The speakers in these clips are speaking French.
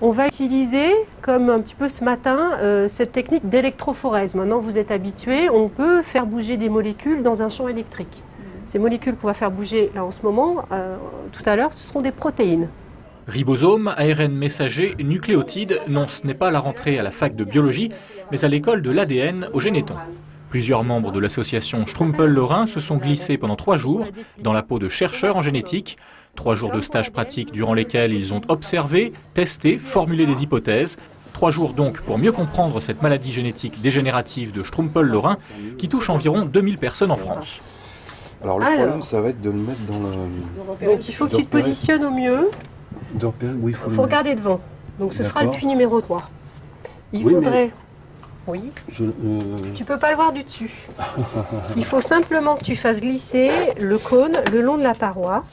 On va utiliser, comme un petit peu ce matin, cette technique d'électrophorèse. Maintenant, vous êtes habitués, on peut faire bouger des molécules dans un champ électrique. Ces molécules qu'on va faire bouger là en ce moment, tout à l'heure, ce seront des protéines. Ribosomes, ARN messager, nucléotides, non, ce n'est pas à la rentrée à la fac de biologie, mais à l'école de l'ADN au Généton. Plusieurs membres de l'association Strumpel-Lorrain se sont glissés pendant 3 jours dans la peau de chercheurs en génétique. 3 jours de stage pratique durant lesquels ils ont observé, testé, formulé des hypothèses. 3 jours donc pour mieux comprendre cette maladie génétique dégénérative de Strumpel-Lorrain qui touche environ 2000 personnes en France. Alors le problème, ça va être de le mettre dans le... Donc il faut que tu te positionnes au mieux. Oui, il faut regarder devant. Donc ce sera le puits numéro 3. Il faudrait... Oui. Tu peux pas le voir du dessus. Il faut simplement que tu fasses glisser le cône le long de la paroi.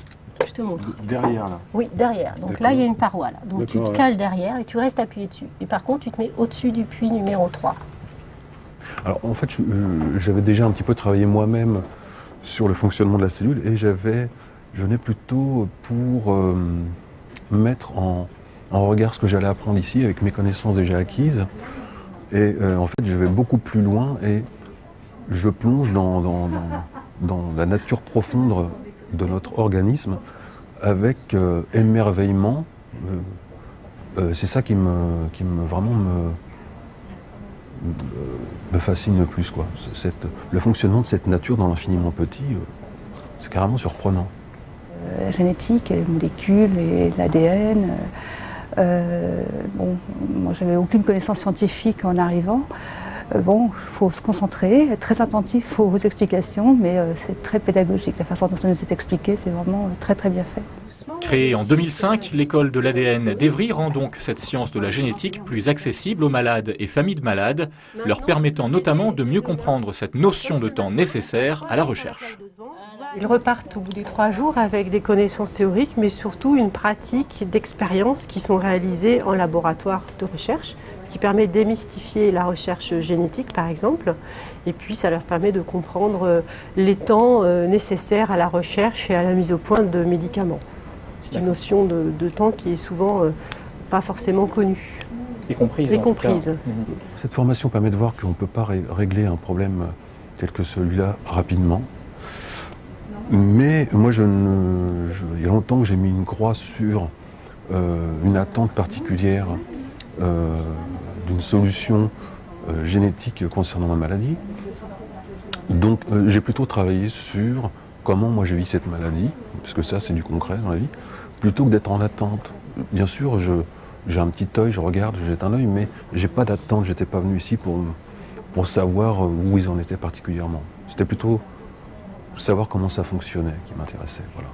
Je te montre. Derrière là. Oui, derrière. Donc là, il y a une paroi là. Donc tu te cales derrière et tu restes appuyé dessus. Et par contre, tu te mets au-dessus du puits numéro 3. Alors en fait, j'avais déjà un petit peu travaillé moi-même sur le fonctionnement de la cellule et je venais plutôt pour mettre en regard ce que j'allais apprendre ici avec mes connaissances déjà acquises. Et en fait, je vais beaucoup plus loin et je plonge dans la nature profonde de notre organisme avec émerveillement. C'est ça qui vraiment me fascine le plus, quoi. Le fonctionnement de cette nature dans l'infiniment petit, c'est carrément surprenant. La génétique, les molécules et l'ADN. Bon, moi j'avais aucune connaissance scientifique en arrivant. Bon, il faut se concentrer, être très attentif aux explications, mais c'est très pédagogique. La façon dont ça nous est expliqué, c'est vraiment très très bien fait. Créée en 2005, l'école de l'ADN d'Evry rend donc cette science de la génétique plus accessible aux malades et familles de malades, leur permettant notamment de mieux comprendre cette notion de temps nécessaire à la recherche. Ils repartent au bout des 3 jours avec des connaissances théoriques, mais surtout une pratique d'expériences qui sont réalisées en laboratoire de recherche, ce qui permet de démystifier la recherche génétique, par exemple, et puis ça leur permet de comprendre les temps nécessaires à la recherche et à la mise au point de médicaments. C'est une notion de temps qui est souvent pas forcément connue. Et comprise. Cette formation permet de voir qu'on ne peut pas régler un problème tel que celui-là rapidement. Mais moi, il y a longtemps que j'ai mis une croix sur une attente particulière d'une solution génétique concernant ma maladie. Donc j'ai plutôt travaillé sur comment moi je vis cette maladie, parce que ça c'est du concret dans la vie, plutôt que d'être en attente. Bien sûr, j'ai un petit œil, je regarde, je jette un œil, mais j'ai pas d'attente, j'étais pas venu ici pour savoir où ils en étaient particulièrement. C'était plutôt savoir comment ça fonctionnait qui m'intéressait. Voilà.